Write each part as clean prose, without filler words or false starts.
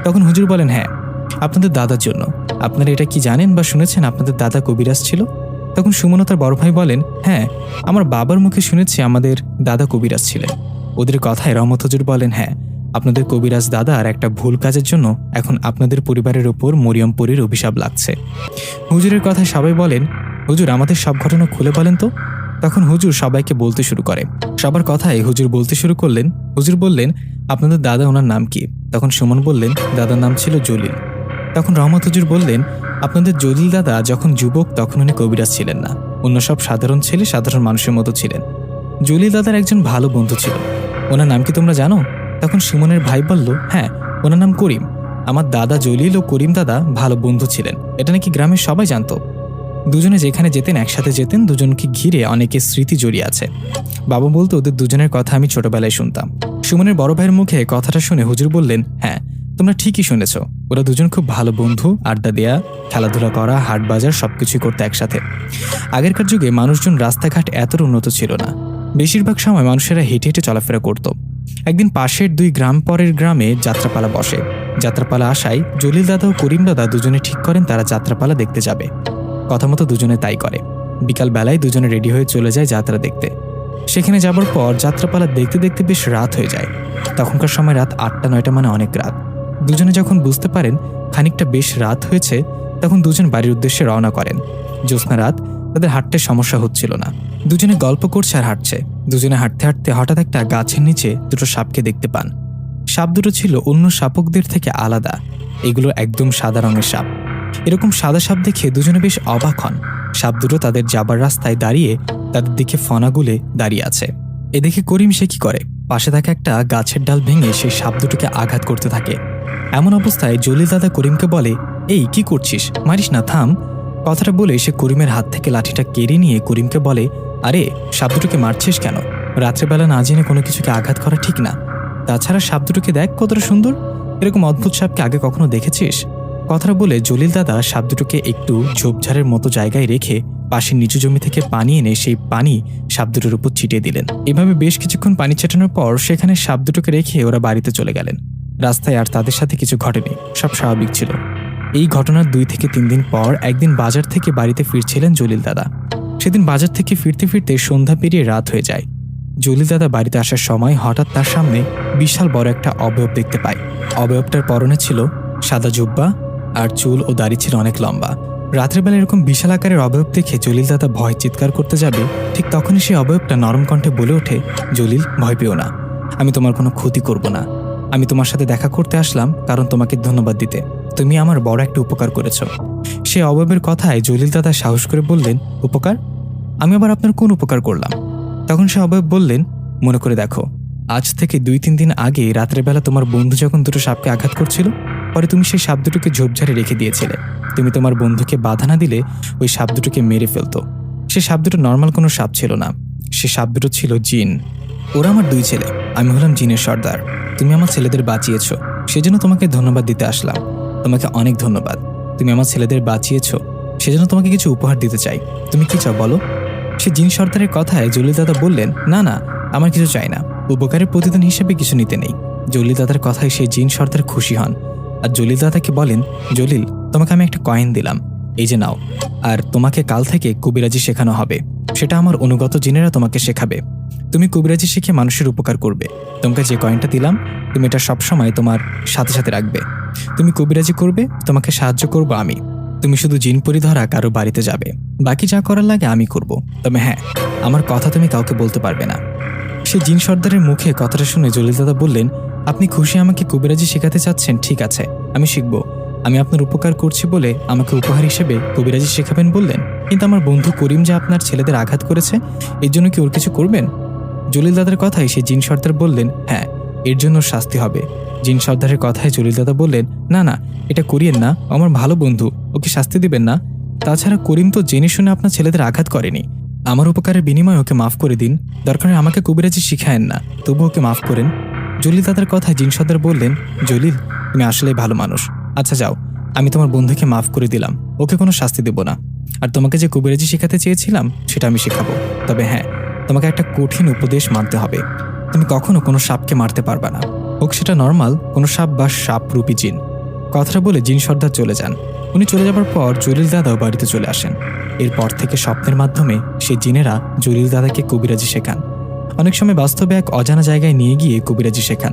তখন হুজুর বলেন, হ্যাঁ, আপনাদের দাদার জন্য। আপনারা এটা কি জানেন বা শুনেছেন আপনাদের দাদা কবিরাজ ছিল? তখন সুমন ও তার বড় ভাই বলেন, হ্যাঁ, আমার বাবার মুখে শুনেছি আমাদের দাদা কবিরাজ ছিলেন। ওদের কথায় রহমত হুজুর বলেন, হ্যাঁ, আপনাদের কবিরাজ দাদার একটা ভুল কাজের জন্য এখন আপনাদের পরিবারের ওপর মরিয়ম পরীর অভিশাপ লাগছে। হুজুরের কথায় সবাই বলেন, হুজুর আমাদের সব ঘটনা খুলে বলেন তো। তখন হুজুর সবাইকে বলতে শুরু করে। সবার কথায় হুজুর বলতে শুরু করলেন। হুজুর বললেন, আপনাদের দাদা ওনার নাম কি? তখন সুমন বললেন, দাদার নাম ছিল জলিল। তখন রহমত হুজুর বললেন, আপনাদের জলিল দাদা যখন যুবক তখন উনি কবিরাজ ছিলেন না, অন্য সব সাধারণ ছেলে সাধারণ মানুষের মতো ছিলেন। জলিল দাদার একজন ভালো বন্ধু ছিল, ওনার নাম কি তোমরা জানো? তখন সুমনের ভাই বলল, হ্যাঁ, ওনার নাম করিম। আমার দাদা জলিল ও করিম দাদা ভালো বন্ধু ছিলেন, এটা নাকি গ্রামের সবাই জানতো। দুজনে যেখানে যেতেন একসাথে যেতেন, দুজনকে ঘিরে অনেকের স্মৃতি জড়িয়ে আছে। বাবা বলতো ওদের দুজনের কথা আমি ছোটবেলায় শুনতাম। সুমনের বড় ভাইয়ের মুখে কথাটা শুনে হুজুর বললেন, হ্যাঁ, তোমরা ঠিকই শুনেছ, ওরা দুজন খুব ভালো বন্ধু, আড্ডা দেয়া, খেলাধুলা করা, হাট বাজার সবকিছুই করতে একসাথে। আগেরকার যুগে মানুষজন রাস্তাঘাট এতটা উন্নত ছিল না, বেশিরভাগ সময় মানুষেরা হেঁটে হেঁটে চলাফেরা করত। একদিন পাশের 2 গ্রাম পরের গ্রামে যাত্রাপালা বসে। যাত্রাপালা আসায় জলিল দাদা ও করিম দাদা দুজনে ঠিক করেন তারা যাত্রাপালা দেখতে যাবে। কথা মতো দুজনে তাই করে। বিকাল বেলায় দুজনে রেডি হয়ে চলে যায় যাত্রা দেখতে। সেখানে যাবার পর যাত্রাপালা দেখতে দেখতে বেশ রাত হয়ে যায়। তখনকার সময় রাত 8টা-9টা মানে অনেক রাত। দুজনে যখন বুঝতে পারেন খানিকটা বেশ রাত হয়েছে, তখন দুজন বাড়ির উদ্দেশ্যে রওনা করেন। জ্যোৎস্না রাত, তাদের হাঁটতে সমস্যা হচ্ছিল না। দুজনে গল্প করছে আর হাঁটছে। দুজনে হাঁটতে হাঁটতে হঠাৎ একটা গাছের নিচে দুটো সাপকে দেখতে পান। সাপ দুটো ছিল অন্য সাপকদের থেকে আলাদা। এগুলো একদম সাদা রঙের সাপ। এরকম সাদা সাপ দেখে দুজনে বেশ অবাক হন। সাপ দুটো তাদের যাবার রাস্তায় দাঁড়িয়ে তাদের দিকে ফনা গুলে দাঁড়িয়ে আছে। এ দেখে করিম সে কি করে, পাশে থাকা একটা গাছের ডাল ভেঙে সেই সাপ দুটোকে আঘাত করতে থাকে। এমন অবস্থায় জলিল দাদা করিমকে বলে, এই কি করছিস, মারিস না, থাম। কথাটা বলে সে করিমের হাত থেকে লাঠিটা কেড়ে নিয়ে করিমকে বলে, আরে সাপ দুটোকে মারছিস কেন? রাত্রেবেলা না জেনে কোনো কিছুকে আঘাত করা ঠিক না। তাছাড়া সাপ দুটোকে দেখ কতটা সুন্দর, এরকম অদ্ভুত সাপকে আগে কখনো দেখেছিস? কথাটা বলে জলিল দাদা সাপ দুটোকে একটু ঝোপঝাড়ের মতো জায়গায় রেখে পাশের নিচু জমি থেকে পানি এনে সেই পানি সাপ দুটোর উপর ছিটিয়ে দিলেন। এভাবে বেশ কিছুক্ষণ পানি ছেটানোর পর সেখানে সাপ দুটোকে রেখে ওরা বাড়িতে চলে গেলেন। রাস্তায় আর তাদের সাথে কিছু ঘটেনি, সব স্বাভাবিক ছিল। এই ঘটনার 2 থেকে 3 দিন পর একদিন বাজার থেকে বাড়িতে ফিরছিলেন জলিল দাদা। সেদিন বাজার থেকে ফিরতে ফিরতে সন্ধ্যা পেরিয়ে রাত হয়ে যায়। জলিল দাদা বাড়িতে আসার সময় হঠাৎ তার সামনে বিশাল বড় একটা অবয়ব দেখতে পায়। অবয়বটার পরনে ছিল সাদা জুব্বা আর চুল ও দাড়ি ছিল অনেক লম্বা। রাতের বেলা এরকম বিশাল আকারের অবয়ব দেখে জলিল দাদা ভয় চিৎকার করতে যাবে, ঠিক তখনই সেই অবয়বটা নরম কণ্ঠে বলে ওঠে, জলিল, ভয় পেও না, আমি তোমার কোনো ক্ষতি করব না। আমি তোমার সাথে দেখা করতে আসলাম কারণ তোমাকে ধন্যবাদ দিতে। তুমি আমার বড় একটা উপকার করেছ। সে অবয়বের কথায় জলিল দাদা সাহস করে বললেন, উপকার? আমি আবার আপনার কোন উপকার করলাম? তখন সে অবয়ব বললেন, মনে করে দেখো, আজ থেকে 2-3 দিন আগে রাতের বেলা তোমার বন্ধু যখন দুটো সাপকে আঘাত করছিল, পরে তুমি সেই সাপ দুটোকে ঝোপঝাড়ে রেখে দিয়েছিলে। তুমি তোমার বন্ধুকে বাধা না দিলে ওই সাপ দুটোকে মেরে ফেলতো। সে সাপ দুটো নর্মাল কোনো সাপ ছিল না, সে সাপ দুটো ছিল জিন। ওরা আমার 2 ছেলে, আমি হলাম জিনের সর্দার। তুমি আমার ছেলেদের বাঁচিয়েছ, সেজন্য তোমাকে ধন্যবাদ দিতে আসলাম। তোমাকে অনেক ধন্যবাদ। তুমি আমার ছেলেদের বাঁচিয়েছ, সেজন্য তোমাকে কিছু উপহার দিতে চাই। তুমি কি চাও বলো? সে জিন সর্দারের কথায় জলিল দাদা বললেন, না না, আমার কিছু চাই না, উপকারের প্রতিদান হিসেবে কিছু নিতে নেই। জলিল দাদার কথায় সেই জিন সর্দার খুশি হন আর জলিল দাদাকে বলেন, জলিল, তোমাকে আমি একটা কয়েন দিলাম, এই যে নাও। আর তোমাকে কাল থেকে কবিরাজি শেখানো হবে, সেটা আমার অনুগত জিনেরা তোমাকে শেখাবে। তুমি কবিরাজি শিখে মানুষের উপকার করবে। তোমাকে যে কয়েনটা দিলাম তুমি এটা সবসময় তোমার সাথে সাথে রাখবে। তুমি কবিরাজি করবে, তোমাকে সাহায্য করব আমি। তুমি শুধু জিন পরি ধরা কারো বাড়িতে যাবে, বাকি যা করার লাগে আমি করব। তবে হ্যাঁ, আমার কথা তুমি কাউকে বলতে পারবে না। সে জিন সর্দারের মুখে কথাটা শুনে জলিল দাদা বললেন, আপনি খুশি আমাকে কবিরাজি শেখাতে চাচ্ছেন, ঠিক আছে, আমি শিখব। আমি আপনার উপকার করছি বলে আমাকে উপহার হিসেবে কবিরাজি শেখাবেন বললেন, কিন্তু আমার বন্ধু করিম যে আপনার ছেলেদের আঘাত করেছে, এর জন্য কি ওর কিছু করবেন? জলিল দাদার কথায় সে জিন সর্দার বললেন, হ্যাঁ, এর জন্য শাস্তি হবে। জিন সর্দারের কথায় জলিল দাদা বললেন, না না, এটা করিয়েন না, আমার ভালো বন্ধু, ওকে শাস্তি দিবেন না। তাছাড়া করিম তো জেনে শুনে আপনার ছেলেদের আঘাত করেনি। আমার উপকারের বিনিময়ে ওকে মাফ করে দিন, দরকারে আমাকে কবিরাজি শিখায়েন না, তবু ওকে মাফ করেন। জলিল দাদার কথায় জিন সর্দার বললেন, জলিল, তুমি আসলেই ভালো মানুষ। আচ্ছা যাও, আমি তোমার বন্ধুকে মাফ করে দিলাম, ওকে কোনো শাস্তি দেব না। আর তোমাকে যে কবিরাজি শেখাতে চেয়েছিলাম সেটা আমি শেখাবো। তবে হ্যাঁ, তোমাকে একটা কঠিন উপদেশ মানতে হবে। তুমি কখনো কোনো সাপকে মারতে পারবে না, হোক সেটা নর্মাল কোনো সাপ বা সাপরূপী জিন। কথাটা বলে জিন সর্দার চলে যান। উনি চলে যাবার পর জলিল দাদাও বাড়িতে চলে আসেন। এরপর থেকে স্বপ্নের মাধ্যমে সেই জিনেরা জলিল দাদাকে কবিরাজি শেখান। অনেক সময় বাস্তবে এক অজানা জায়গায় নিয়ে গিয়ে কবিরাজি শেখান।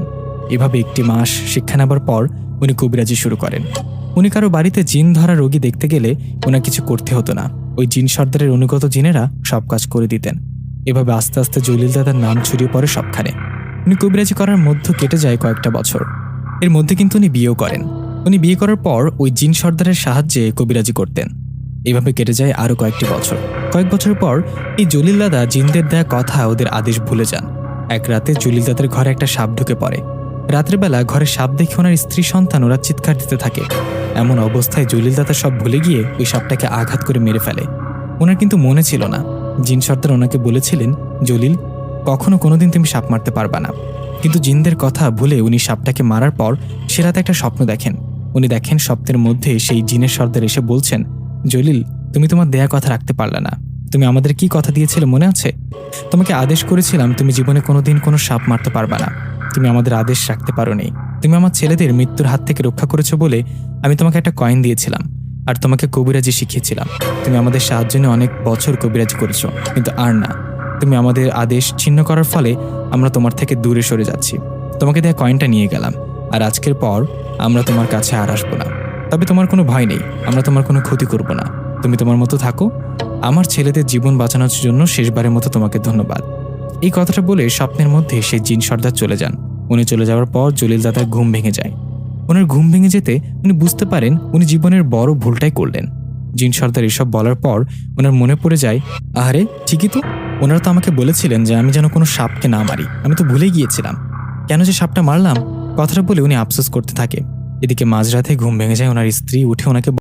এভাবে 1 মাস শিক্ষা নেবার পর উনি কবিরাজি শুরু করেন। উনি কারো বাড়িতে জিন ধরা রোগী দেখতে গেলে ওনার কিছু করতে হতো না, ওই জিন সর্দারের অনুগত জিনেরা সব কাজ করে দিতেন। এভাবে আস্তে আস্তে জলিল দাদার নাম ছড়িয়ে পড়ে সবখানে। উনি কবিরাজি করার মধ্যে কেটে যায় কয়েকটা বছর। এর মধ্যে কিন্তু উনি বিয়েও করেন। উনি বিয়ে করার পর ওই জিন সর্দারের সাহায্যে কবিরাজি করতেন। এভাবে কেটে যায় আরও কয়েকটি বছর। কয়েক বছর পর এই জলিল দাদা জিনদের দেয়া কথা ওদের আদেশ ভুলে যান। এক রাতে জলিল দাদার ঘরে একটা সাপ ঢুকে পড়ে। রাতের বেলা ঘরে সাপ দেখে ওনার স্ত্রী সন্তান ওরা চিৎকার দিতে থাকে। এমন অবস্থায় জলিল দাদা সব ভুলে গিয়ে ওই সাপটাকে আঘাত করে মেরে ফেলে। ওনার কিন্তু মনে ছিল না, জিন সর্দার ওনাকে বলেছিলেন, জলিল, কখনো কোনোদিন তুমি সাপ মারতে পারবা না। কিন্তু জিনদের কথা ভুলে উনি সাপটাকে মারার পর সে রাতে একটা স্বপ্ন দেখেন। উনি দেখেন স্বপ্নের মধ্যে সেই জিনের সর্দার এসে বলছেন, জলিল, তুমি তোমার দেয়া কথা রাখতে পারলে না। তুমি আমাদের কি কথা দিয়েছিলে মনে আছে? তোমাকে আদেশ করেছিলাম তুমি জীবনে কোনোদিন কোনো সাপ মারতে পারবা না। তুমি আমাদের আদেশ রাখতে পারোনি। তুমি আমার ছেলেদের মৃত্যুর হাত থেকে রক্ষা করেছো বলে আমি তোমাকে একটা কয়েন দিয়েছিলাম আর তোমাকে কবিরাজি শিখিয়েছিলাম। তুমি আমাদের সাহায্য নিয়ে অনেক বছর কবিরাজি করেছো, কিন্তু আর না। তুমি আমাদের আদেশ ছিন্ন করার ফলে আমরা তোমার থেকে দূরে সরে যাচ্ছি। তোমাকে দেয়া কয়েনটা নিয়ে গেলাম, আর আজকের পর আমরা তোমার কাছে আর আসবো না। তবে তোমার কোনো ভয় নেই, আমরা তোমার কোনো ক্ষতি করব না। তুমি তোমার মতো থাকো। আমার ছেলেদের জীবন বাঁচানোর জন্য শেষবারের মতো তোমাকে ধন্যবাদ। এই কথাটা বলে স্বপ্নের মধ্যে সেই জিন সর্দার চলে যান। উনি চলে যাওয়ার পর জলিল দাদার ঘুম ভেঙে যায়। ওনার ঘুম ভেঙে যেতে উনি বুঝতে পারেন উনি জীবনের বড় ভুলটাই করলেন। জিন সর্দার এসব বলার পর ওনার মনে পড়ে যায়, আরে ঠিকই তো, ওনারা তো আমাকে বলেছিলেন যে আমি যেন কোনো সাপকে না মারি। আমি তো ভুলে গিয়েছিলাম, কেন যে সাপটা মারলাম। কথাটা বলে উনি আফসোস করতে থাকে। এদিকে মাঝরাতে ঘুম ভেঙে যায় ওনার স্ত্রী। উঠে ওনাকে